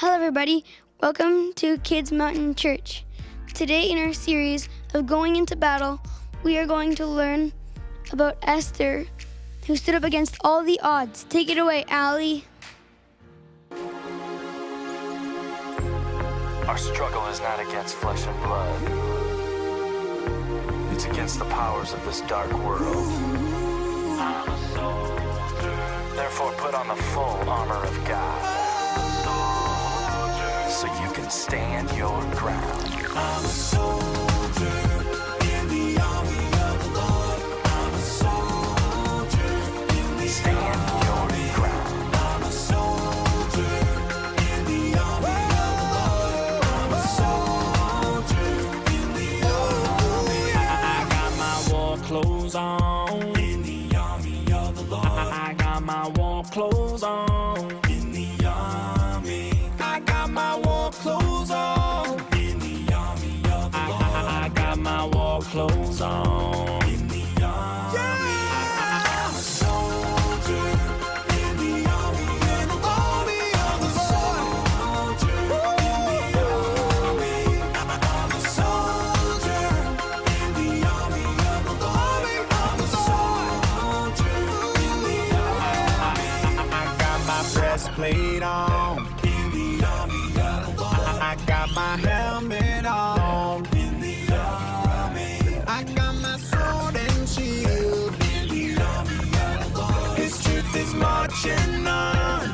Hello everybody, welcome to Kids Mountain Church. Today in our series of Going into Battle, we are going to learn about Esther, who stood up against all the odds. Take it away, Allie. Our struggle is not against flesh and blood. It's against the powers of this dark world. Therefore, put on the full armor of God, so you can stand your ground. I'm a soldier in the army of the Lord. I'm a soldier in the stand your ground. I'm a soldier in the army of the Lord. I'm a soldier in the army. I got my war clothes on in the army of the Lord. I got my war clothes on in the army. I got my war clothes on in the army of the Lord. I got my war clothes on in the army. I'm a soldier in the army of the Lord. Soldier in the army. I'm a soldier in the army of the Lord. I'm a soldier in the army. I got my breastplate on. I got my helmet on in the army. I got my sword and shield in the army. His truth is marching on.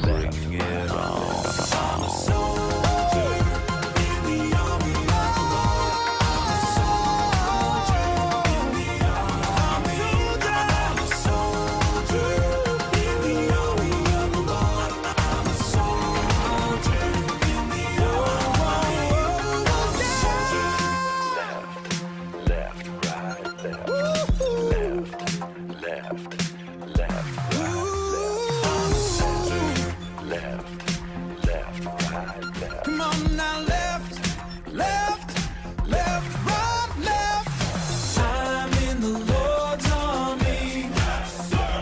Bring it on. I'm a soldier in the army of the Lord. I'm a soldier in the army. I'm a soldier in the army of the Lord. I'm a soldier in the Come on now, left, right, left. I'm in the Lord's army. Yes, sir.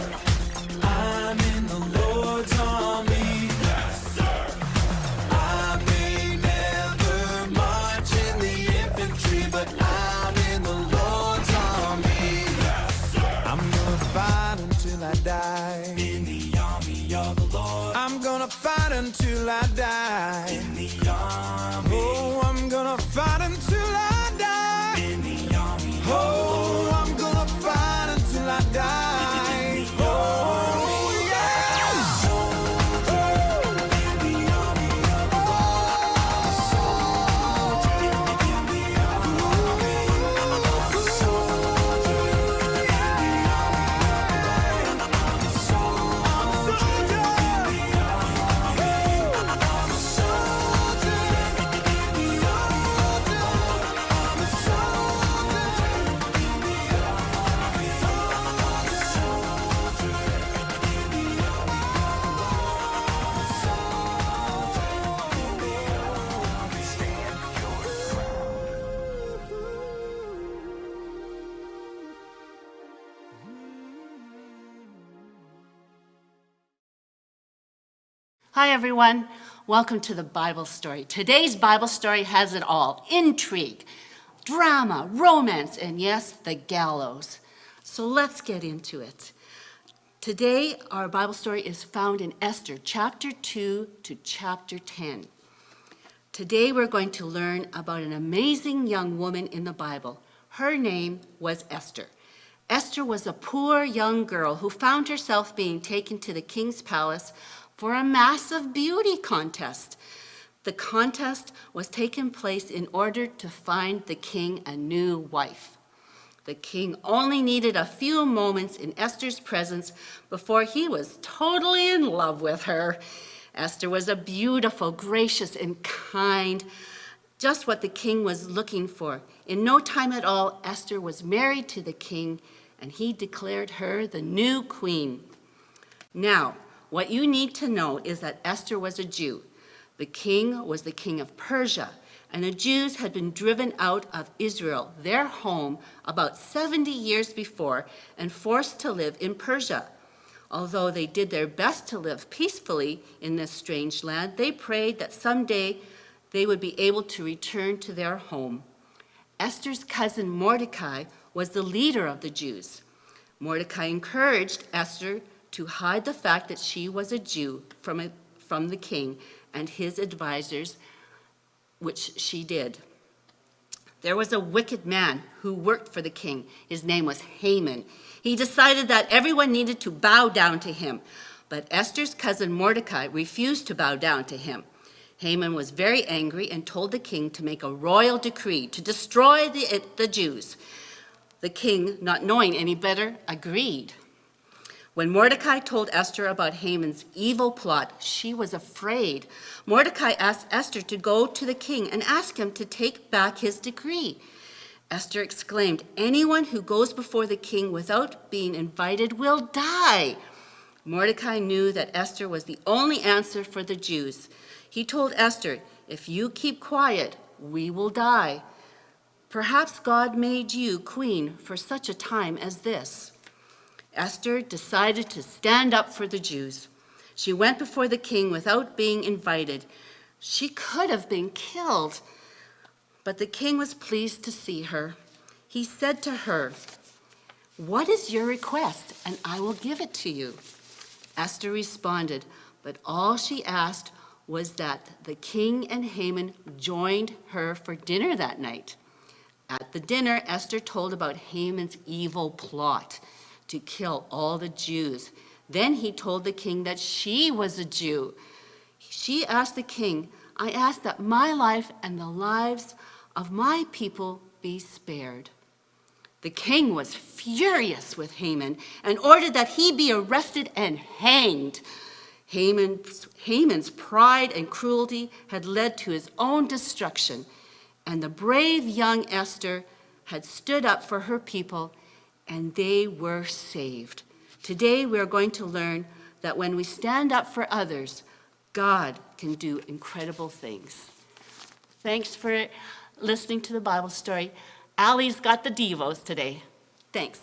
I'm in the Lord's army. Yes, sir. I may never march in the infantry, but I'm in the Lord's army. Yes, sir. I'm gonna fight until I die. In the army of the Lord. I'm gonna fight until I die. In the army. Oh, I'm gonna fight until I die. In the army. Oh, I'm gonna fight until I die. Oh, yeah. Soldier in the army of the Lord. Soldier in the army. I'm a soldier in the army of the Lord. I'm a soldier in the army. I'm a soldier in the army of the Lord. I'm a soldier in the army. I'm a soldier in the army of the Lord. I'm a soldier in the army. Stand your ground. Hi, everyone. Welcome to the Bible story. Today's Bible story has it all: intrigue, drama, romance, and yes, the gallows. So let's get into it. Today, our Bible story is found in Esther, chapter 2 to chapter 10. Today, we're going to learn about an amazing young woman in the Bible. Her name was Esther. Esther was a poor young girl who found herself being taken to the king's palace for a massive beauty contest. The contest was taking place in order to find the king a new wife. The king only needed a few moments in Esther's presence before he was totally in love with her. Esther was a beautiful, gracious, and kind, just what the king was looking for. In no time at all, Esther was married to the king, and he declared her the new queen. Now, what you need to know is that Esther was a Jew. The king was the king of Persia, and the Jews had been driven out of Israel, their home, about 70 years before, and forced to live in Persia. Although they did their best to live peacefully in this strange land, they prayed that someday they would be able to return to their home. Esther's cousin Mordecai was the leader of the Jews. Mordecai encouraged Esther to hide the fact that she was a Jew from the king and his advisors, which she did. There was a wicked man who worked for the king. His name was Haman. He decided that everyone needed to bow down to him, but Esther's cousin Mordecai refused to bow down to him. Haman was very angry and told the king to make a royal decree to destroy the Jews. The king, not knowing any better, agreed. When Mordecai told Esther about Haman's evil plot, she was afraid. Mordecai asked Esther to go to the king and ask him to take back his decree. Esther exclaimed, "Anyone who goes before the king without being invited will die." Mordecai knew that Esther was the only answer for the Jews. He told Esther, "If you keep quiet, we will die. Perhaps God made you queen for such a time as this." Esther decided to stand up for the Jews. She went before the king without being invited. She could have been killed, but the king was pleased to see her. He said to her, "What is your request, and I will give it to you." Esther responded, but all she asked was that the king and Haman joined her for dinner that night. At the dinner, Esther told about Haman's evil plot to kill all the Jews. Then he told the king that she was a Jew. She asked the king, "I ask that my life and the lives of my people be spared." The king was furious with Haman and ordered that he be arrested and hanged. Haman's pride and cruelty had led to his own destruction, and the brave young Esther had stood up for her people, and they were saved. Today we are going to learn that when we stand up for others, God can do incredible things. Thanks for listening to the Bible story. Allie's got the Devos today. Thanks.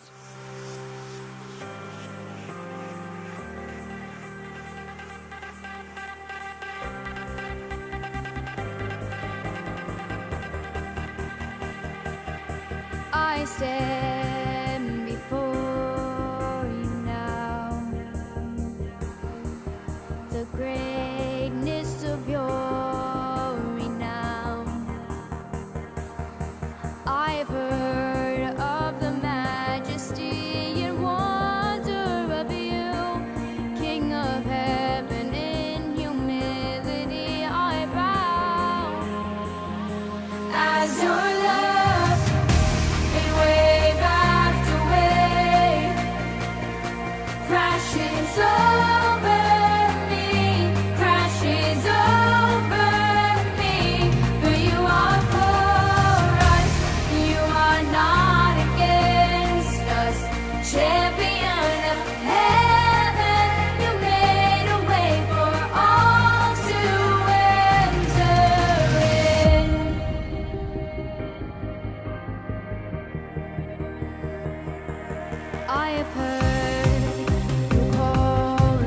I stand before you now, the greatness of your renown. I've heard of the majesty and wonder of you, King of heaven. In humility I bow as your love. Wave after wave crashes over me, crashes over me. For you are for us, you are not against us. Champion of heaven, you made a way for all to enter in. I have heard you call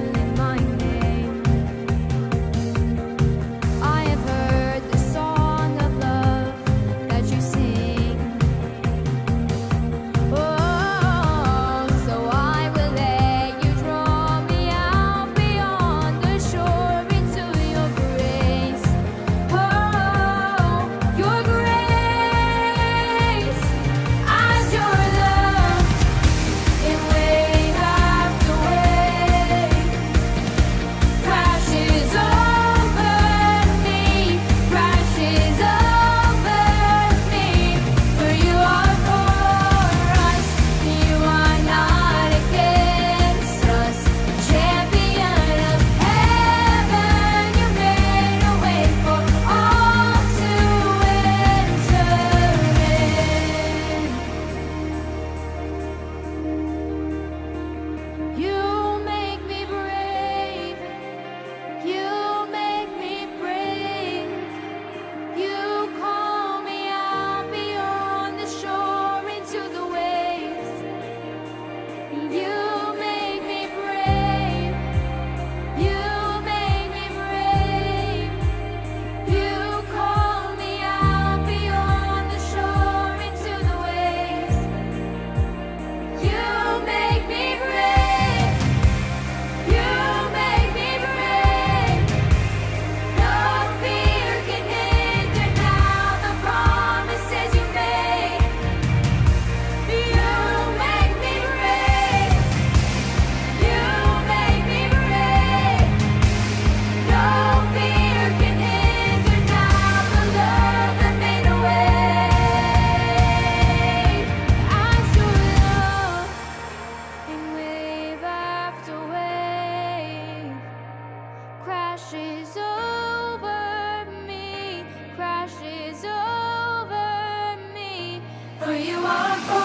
crashes over me, crashes over me. For you are for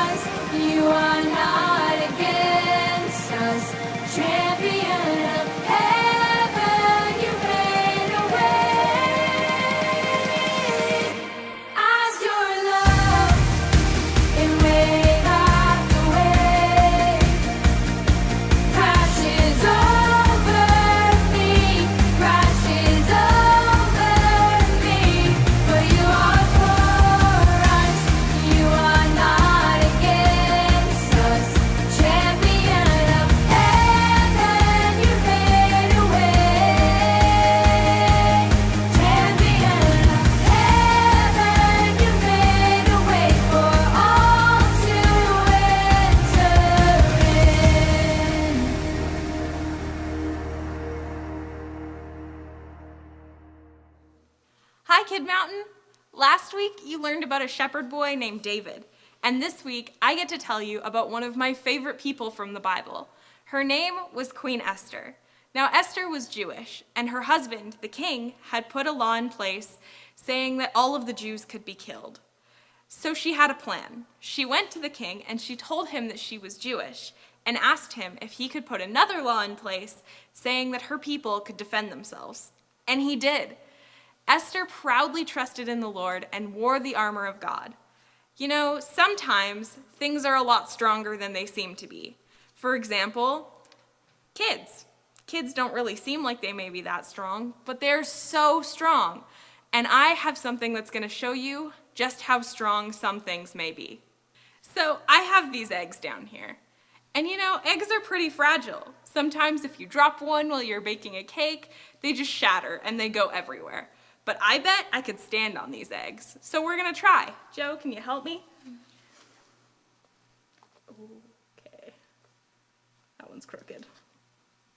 us, you are not against us. Champion of heaven, you made a way. As your love, in wave after wave, crashes over me, crashes over me. For you are for us, you are not against us. Champion of heaven, you made a way. Champion of heaven, you made a way for all to enter in. Hi, Kid Mountain. Last week, you learned about a shepherd boy named David. And this week, I get to tell you about one of my favorite people from the Bible. Her name was Queen Esther. Now, Esther was Jewish, and her husband, the king, had put a law in place saying that all of the Jews could be killed. So she had a plan. She went to the king and she told him that she was Jewish and asked him if he could put another law in place saying that her people could defend themselves. And he did. Esther proudly trusted in the Lord and wore the armor of God. You know, sometimes things are a lot stronger than they seem to be. For example, kids. Kids don't really seem like they may be that strong, but they're so strong. And I have something that's going to show you just how strong some things may be. So I have these eggs down here. And you know, eggs are pretty fragile. Sometimes if you drop one while you're baking a cake, they just shatter and they go everywhere. But I bet I could stand on these eggs. So we're gonna try. Joe, can you help me? Okay. That one's crooked.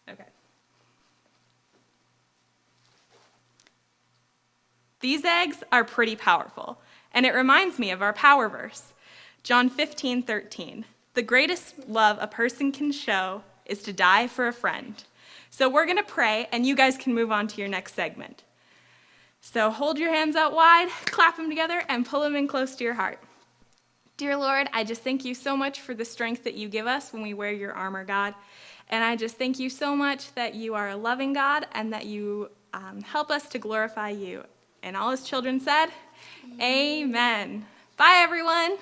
Okay. These eggs are pretty powerful, and it reminds me of our power verse, John 15:13. The greatest love a person can show is to die for a friend. So we're gonna pray, and you guys can move on to your next segment. So hold your hands out wide, clap them together, and pull them in close to your heart. Dear Lord, I just thank you so much for the strength that you give us when we wear your armor, God. And I just thank you so much that you are a loving God and that you help us to glorify you. And all his children said, Amen. Bye, everyone.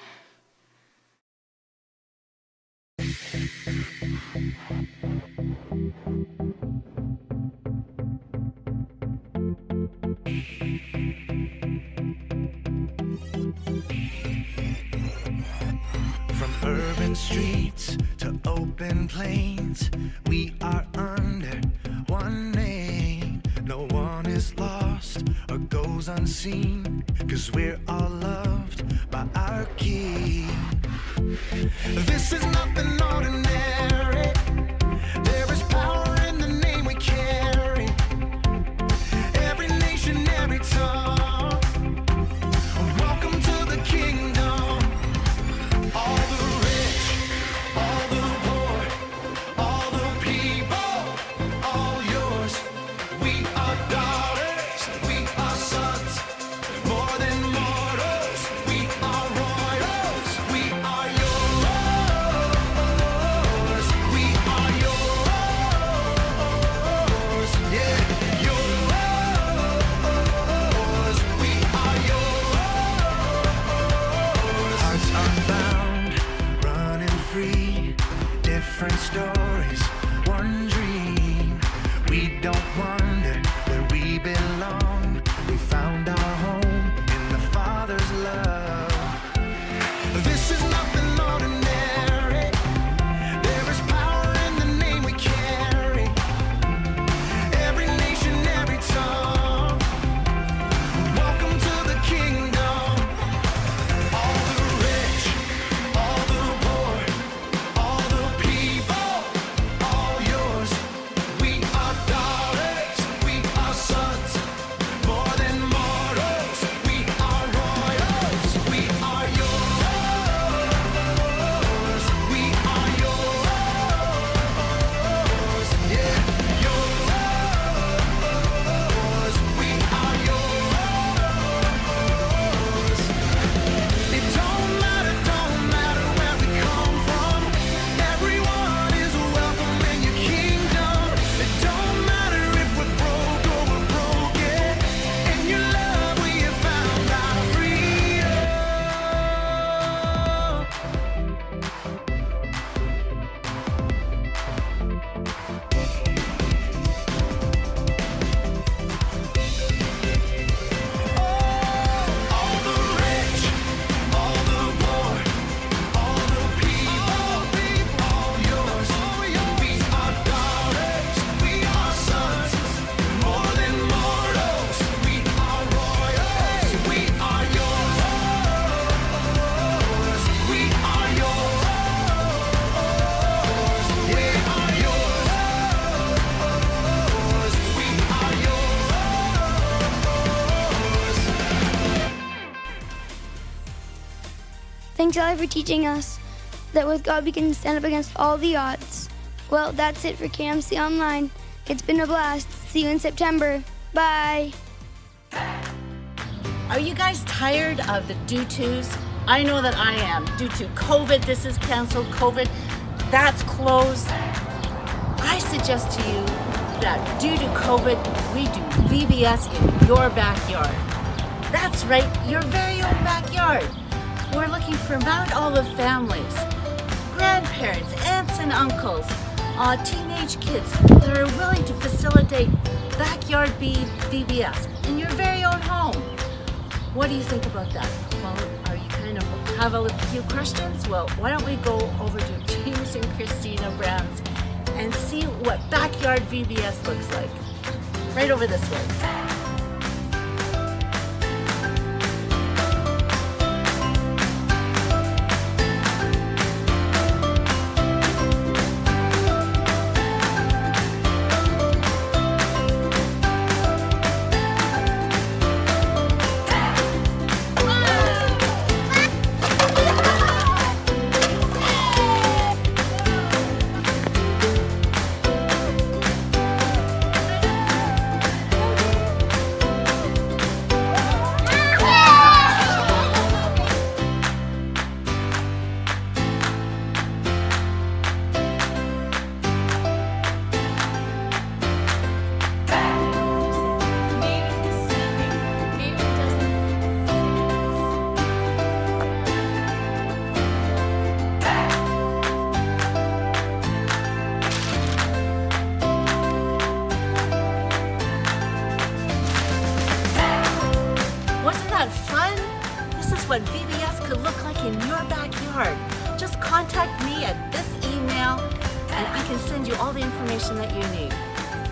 From urban streets to open plains, we are under one name. No one is lost or goes unseen, 'cause we're all loved by our King. This is nothing ordinary. There is power in the name we carry. Every nation, every tongue. Welcome to the kingdom. All the rich, all the poor, all the people, all yours. We are daughters, we are sons, more than mortals. We are royals, we are yours. Thanks, Ellie, for teaching us that with God we can stand up against all the odds. Well, that's it for KMC Online. It's been a blast. See you in September. Bye. Are you guys tired of the due-tos? I know that I am. Due to COVID, this is canceled. COVID, that's closed. I suggest to you that due to COVID, we do VBS in your backyard. That's right, your very own backyard. We're looking for Mount Olive families, grandparents, aunts and uncles, teenage kids that are willing to facilitate backyard VBS in your very own home. What do you think about that? Well, are you kind of have a few questions? Well, why don't we go over to James and Christina Brown's and see what backyard VBS looks like? Right over this way. Fun? This is what VBS could look like in your backyard. Just contact me at this email and I can send you all the information that you need.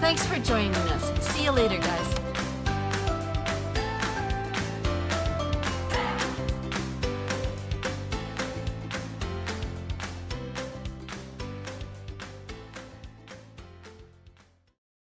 Thanks for joining us. See you later, guys.